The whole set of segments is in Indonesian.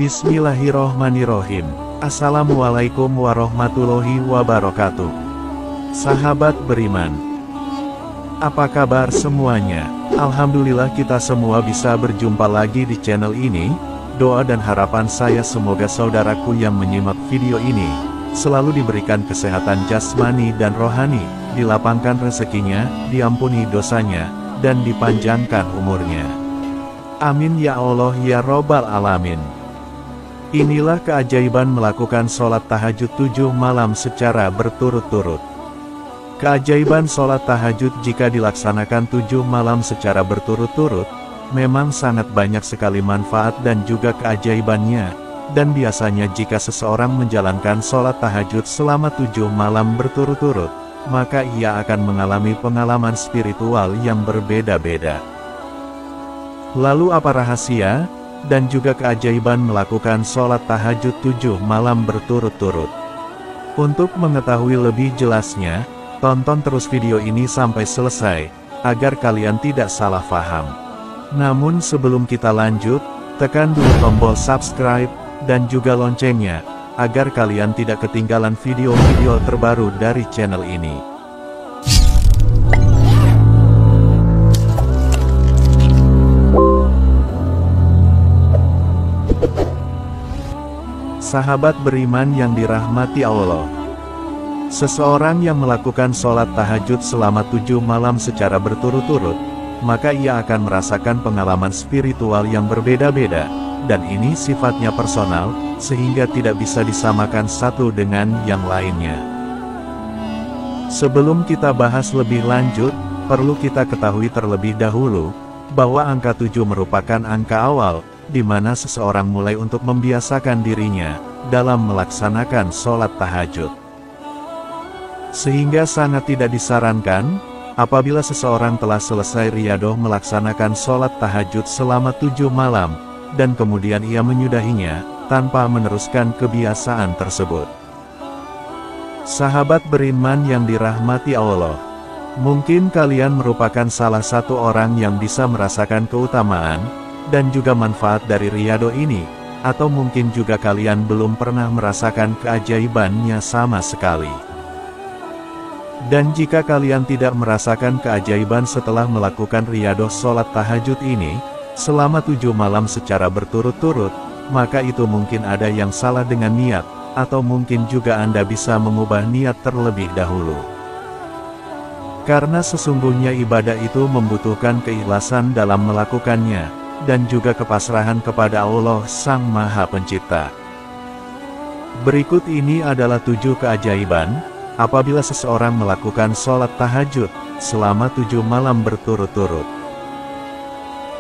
Bismillahirrohmanirrohim. Assalamualaikum warahmatullahi wabarakatuh. Sahabat beriman, apa kabar semuanya? Alhamdulillah kita semua bisa berjumpa lagi di channel ini. Doa dan harapan saya semoga saudaraku yang menyimak video ini selalu diberikan kesehatan jasmani dan rohani, dilapangkan rezekinya, diampuni dosanya, dan dipanjangkan umurnya. Amin ya Allah ya Robbal Alamin. Inilah keajaiban melakukan sholat tahajud 7 malam secara berturut-turut. Keajaiban sholat tahajud jika dilaksanakan 7 malam secara berturut-turut, memang sangat banyak sekali manfaat dan juga keajaibannya, dan biasanya jika seseorang menjalankan sholat tahajud selama 7 malam berturut-turut, maka ia akan mengalami pengalaman spiritual yang berbeda-beda. Lalu apa rahasia dan juga keajaiban melakukan sholat tahajud 7 malam berturut-turut? Untuk mengetahui lebih jelasnya, tonton terus video ini sampai selesai, agar kalian tidak salah paham. Namun sebelum kita lanjut, tekan dulu tombol subscribe, dan juga loncengnya, agar kalian tidak ketinggalan video-video terbaru dari channel ini. Sahabat beriman yang dirahmati Allah, seseorang yang melakukan sholat tahajud selama 7 malam secara berturut-turut, maka ia akan merasakan pengalaman spiritual yang berbeda-beda, dan ini sifatnya personal, sehingga tidak bisa disamakan satu dengan yang lainnya. Sebelum kita bahas lebih lanjut, perlu kita ketahui terlebih dahulu, bahwa angka 7 merupakan angka awal, di mana seseorang mulai untuk membiasakan dirinya dalam melaksanakan sholat tahajud. Sehingga sangat tidak disarankan, apabila seseorang telah selesai riyadoh melaksanakan sholat tahajud selama 7 malam, dan kemudian ia menyudahinya, tanpa meneruskan kebiasaan tersebut. Sahabat beriman yang dirahmati Allah, mungkin kalian merupakan salah satu orang yang bisa merasakan keutamaan dan juga manfaat dari riyadoh ini, atau mungkin juga kalian belum pernah merasakan keajaibannya sama sekali. Dan jika kalian tidak merasakan keajaiban setelah melakukan riyadoh sholat tahajud ini, selama 7 malam secara berturut-turut, maka itu mungkin ada yang salah dengan niat, atau mungkin juga Anda bisa mengubah niat terlebih dahulu. Karena sesungguhnya ibadah itu membutuhkan keikhlasan dalam melakukannya, dan juga kepasrahan kepada Allah Sang Maha Pencipta. Berikut ini adalah 7 keajaiban, apabila seseorang melakukan sholat tahajud selama 7 malam berturut-turut.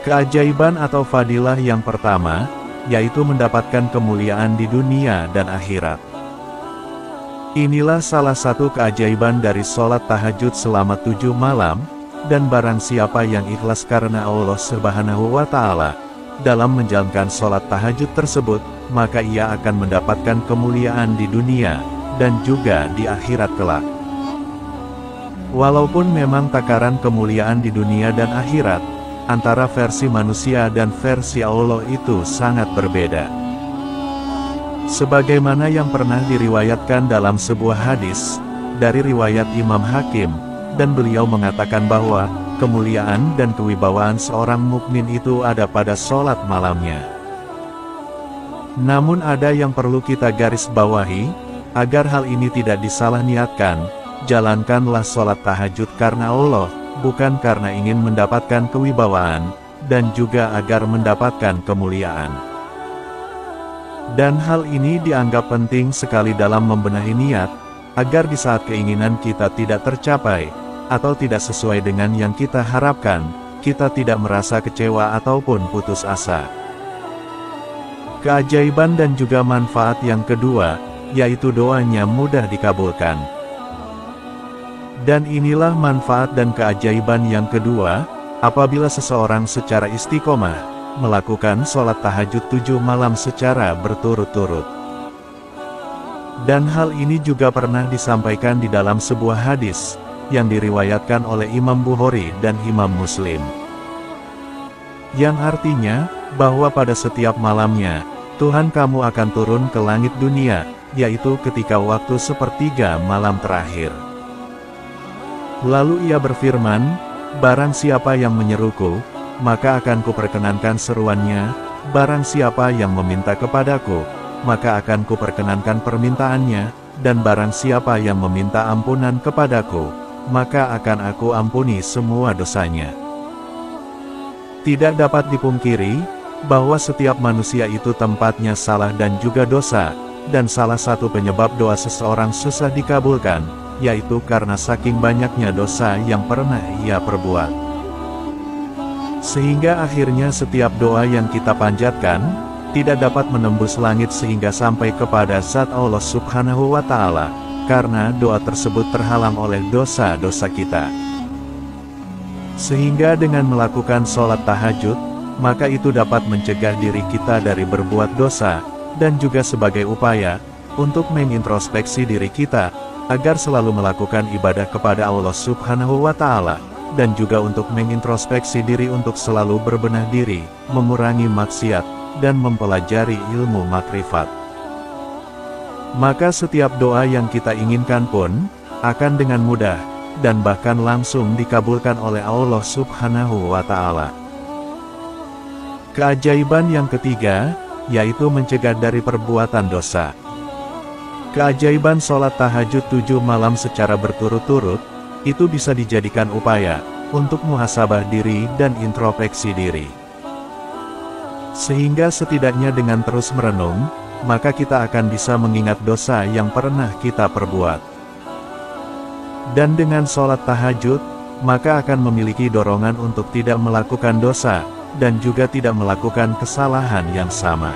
Keajaiban atau fadilah yang pertama, yaitu mendapatkan kemuliaan di dunia dan akhirat. Inilah salah satu keajaiban dari sholat tahajud selama 7 malam, dan barang siapa yang ikhlas karena Allah Subhanahu wa Ta'ala dalam menjalankan sholat tahajud tersebut, maka ia akan mendapatkan kemuliaan di dunia dan juga di akhirat kelak. Walaupun memang takaran kemuliaan di dunia dan akhirat antara versi manusia dan versi Allah itu sangat berbeda. Sebagaimana yang pernah diriwayatkan dalam sebuah hadis dari riwayat Imam Hakim, dan beliau mengatakan bahwa kemuliaan dan kewibawaan seorang mukmin itu ada pada sholat malamnya. Namun ada yang perlu kita garis bawahi, agar hal ini tidak disalah niatkan. Jalankanlah sholat tahajud karena Allah, bukan karena ingin mendapatkan kewibawaan, dan juga agar mendapatkan kemuliaan. Dan hal ini dianggap penting sekali dalam membenahi niat, agar di saat keinginan kita tidak tercapai, atau tidak sesuai dengan yang kita harapkan, kita tidak merasa kecewa ataupun putus asa. Keajaiban dan juga manfaat yang kedua, yaitu doanya mudah dikabulkan. Dan inilah manfaat dan keajaiban yang kedua, apabila seseorang secara istiqomah melakukan sholat tahajud 7 malam secara berturut-turut. Dan hal ini juga pernah disampaikan di dalam sebuah hadis yang diriwayatkan oleh Imam Bukhari dan Imam Muslim, yang artinya bahwa pada setiap malamnya Tuhan kamu akan turun ke langit dunia, yaitu ketika waktu sepertiga malam terakhir. Lalu ia berfirman, barang siapa yang menyeruku, maka akan kuperkenankan seruannya, barang siapa yang meminta kepadaku, maka akan kuperkenankan permintaannya, dan barang siapa yang meminta ampunan kepadaku, maka akan aku ampuni semua dosanya. Tidak dapat dipungkiri, bahwa setiap manusia itu tempatnya salah dan juga dosa, dan salah satu penyebab doa seseorang susah dikabulkan, yaitu karena saking banyaknya dosa yang pernah ia perbuat. Sehingga akhirnya setiap doa yang kita panjatkan, tidak dapat menembus langit sehingga sampai kepada zat Allah Subhanahu wa Ta'ala, karena doa tersebut terhalang oleh dosa-dosa kita. Sehingga dengan melakukan sholat tahajud, maka itu dapat mencegah diri kita dari berbuat dosa, dan juga sebagai upaya untuk mengintrospeksi diri kita, agar selalu melakukan ibadah kepada Allah Subhanahu wa Ta'ala, dan juga untuk mengintrospeksi diri untuk selalu berbenah diri, mengurangi maksiat, dan mempelajari ilmu makrifat. Maka setiap doa yang kita inginkan pun akan dengan mudah, dan bahkan langsung dikabulkan oleh Allah Subhanahu wa Ta'ala. Keajaiban yang ketiga, yaitu mencegah dari perbuatan dosa. Keajaiban sholat tahajud 7 malam secara berturut-turut, itu bisa dijadikan upaya untuk muhasabah diri dan introspeksi diri. Sehingga setidaknya dengan terus merenung, maka kita akan bisa mengingat dosa yang pernah kita perbuat. Dan dengan sholat tahajud, maka akan memiliki dorongan untuk tidak melakukan dosa, dan juga tidak melakukan kesalahan yang sama.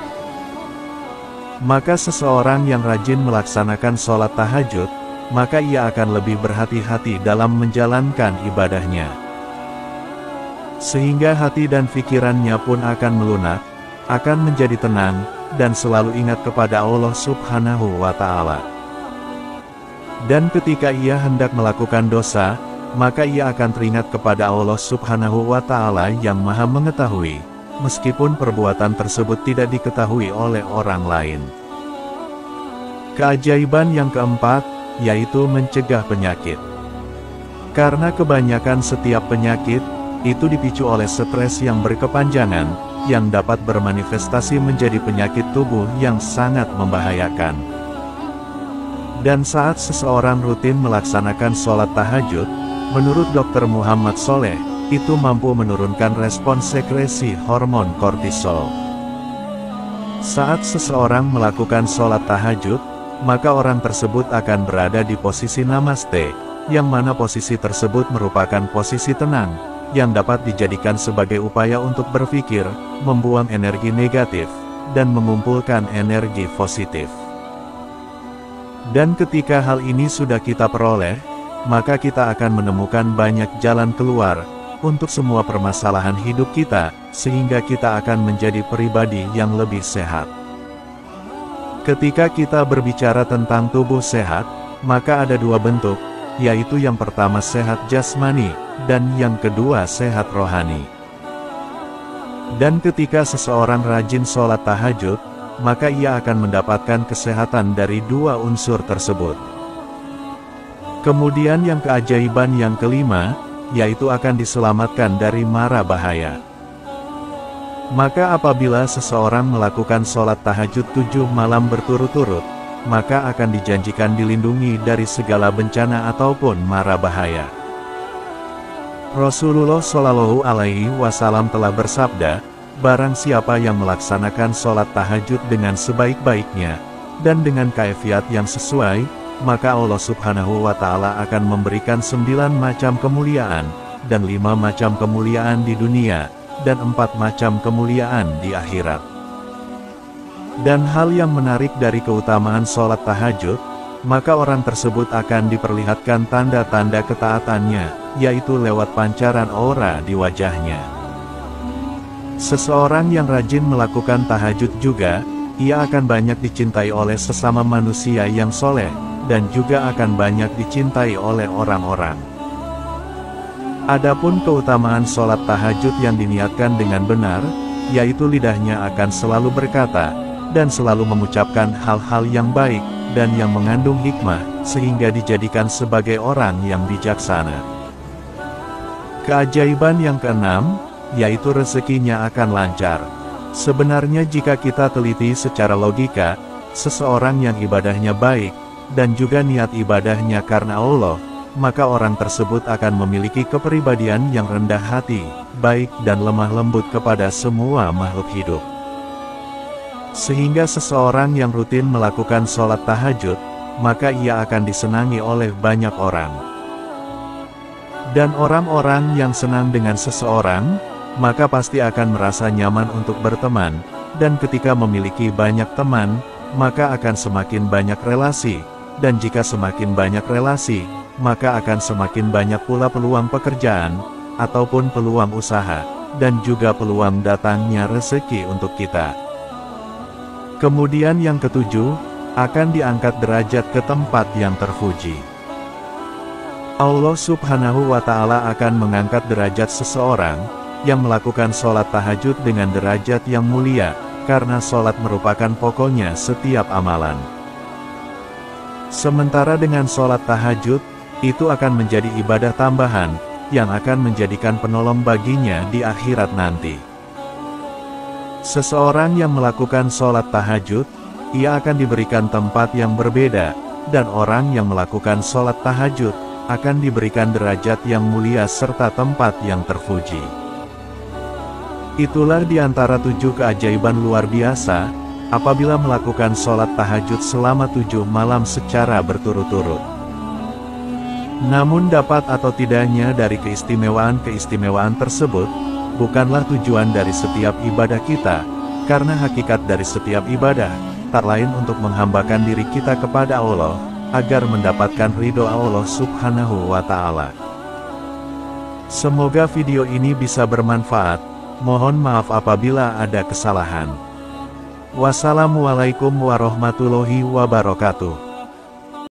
Maka seseorang yang rajin melaksanakan sholat tahajud, maka ia akan lebih berhati-hati dalam menjalankan ibadahnya. Sehingga hati dan pikirannya pun akan melunak, akan menjadi tenang, dan selalu ingat kepada Allah Subhanahu wa Ta'ala. Dan ketika ia hendak melakukan dosa, maka ia akan teringat kepada Allah Subhanahu wa Ta'ala yang Maha Mengetahui, meskipun perbuatan tersebut tidak diketahui oleh orang lain. Keajaiban yang keempat, yaitu mencegah penyakit. Karena kebanyakan setiap penyakit, itu dipicu oleh stres yang berkepanjangan, yang dapat bermanifestasi menjadi penyakit tubuh yang sangat membahayakan. Dan saat seseorang rutin melaksanakan sholat tahajud, menurut Dr. Muhammad Soleh, itu mampu menurunkan respons sekresi hormon kortisol. Saat seseorang melakukan sholat tahajud, maka orang tersebut akan berada di posisi namaste, yang mana posisi tersebut merupakan posisi tenang, yang dapat dijadikan sebagai upaya untuk berpikir, membuang energi negatif, dan mengumpulkan energi positif. Dan ketika hal ini sudah kita peroleh, maka kita akan menemukan banyak jalan keluar untuk semua permasalahan hidup kita, sehingga kita akan menjadi pribadi yang lebih sehat. Ketika kita berbicara tentang tubuh sehat, maka ada dua bentuk, yaitu yang pertama sehat jasmani, dan yang kedua sehat rohani. Dan ketika seseorang rajin sholat tahajud, maka ia akan mendapatkan kesehatan dari dua unsur tersebut. Kemudian yang keajaiban yang kelima, yaitu akan diselamatkan dari mara bahaya. Maka apabila seseorang melakukan sholat tahajud 7 malam berturut-turut, maka akan dijanjikan dilindungi dari segala bencana ataupun mara bahaya. Rasulullah Shallallahu Alaihi Wasallam telah bersabda, barang siapa yang melaksanakan sholat tahajud dengan sebaik-baiknya, dan dengan kaifiat yang sesuai, maka Allah Subhanahu wa Ta'ala akan memberikan 9 macam kemuliaan, dan 5 macam kemuliaan di dunia, dan 4 macam kemuliaan di akhirat. Dan hal yang menarik dari keutamaan sholat tahajud, maka orang tersebut akan diperlihatkan tanda-tanda ketaatannya, yaitu lewat pancaran aura di wajahnya. Seseorang yang rajin melakukan tahajud juga, ia akan banyak dicintai oleh sesama manusia yang soleh, dan juga akan banyak dicintai oleh orang-orang. Adapun keutamaan sholat tahajud yang diniatkan dengan benar, yaitu lidahnya akan selalu berkata, dan selalu mengucapkan hal-hal yang baik, dan yang mengandung hikmah, sehingga dijadikan sebagai orang yang bijaksana. Keajaiban yang keenam, yaitu rezekinya akan lancar. Sebenarnya jika kita teliti secara logika, seseorang yang ibadahnya baik, dan juga niat ibadahnya karena Allah, maka orang tersebut akan memiliki kepribadian yang rendah hati, baik dan lemah lembut kepada semua makhluk hidup. Sehingga seseorang yang rutin melakukan sholat tahajud, maka ia akan disenangi oleh banyak orang. Dan orang-orang yang senang dengan seseorang, maka pasti akan merasa nyaman untuk berteman, dan ketika memiliki banyak teman, maka akan semakin banyak relasi, dan jika semakin banyak relasi, maka akan semakin banyak pula peluang pekerjaan, ataupun peluang usaha, dan juga peluang datangnya rezeki untuk kita. Kemudian yang ketujuh, akan diangkat derajat ke tempat yang terpuji. Allah Subhanahu wa Ta'ala akan mengangkat derajat seseorang yang melakukan sholat tahajud dengan derajat yang mulia, karena sholat merupakan pokoknya setiap amalan. Sementara dengan sholat tahajud, itu akan menjadi ibadah tambahan, yang akan menjadikan penolong baginya di akhirat nanti. Seseorang yang melakukan sholat tahajud, ia akan diberikan tempat yang berbeda, dan orang yang melakukan sholat tahajud, akan diberikan derajat yang mulia serta tempat yang terpuji. Itulah di antara 7 keajaiban luar biasa, apabila melakukan sholat tahajud selama 7 malam secara berturut-turut. Namun dapat atau tidaknya dari keistimewaan-keistimewaan tersebut, bukanlah tujuan dari setiap ibadah kita, karena hakikat dari setiap ibadah, tak lain untuk menghambakan diri kita kepada Allah, agar mendapatkan ridho Allah Subhanahu wa Ta'ala. Semoga video ini bisa bermanfaat, mohon maaf apabila ada kesalahan. Wassalamualaikum warahmatullahi wabarakatuh.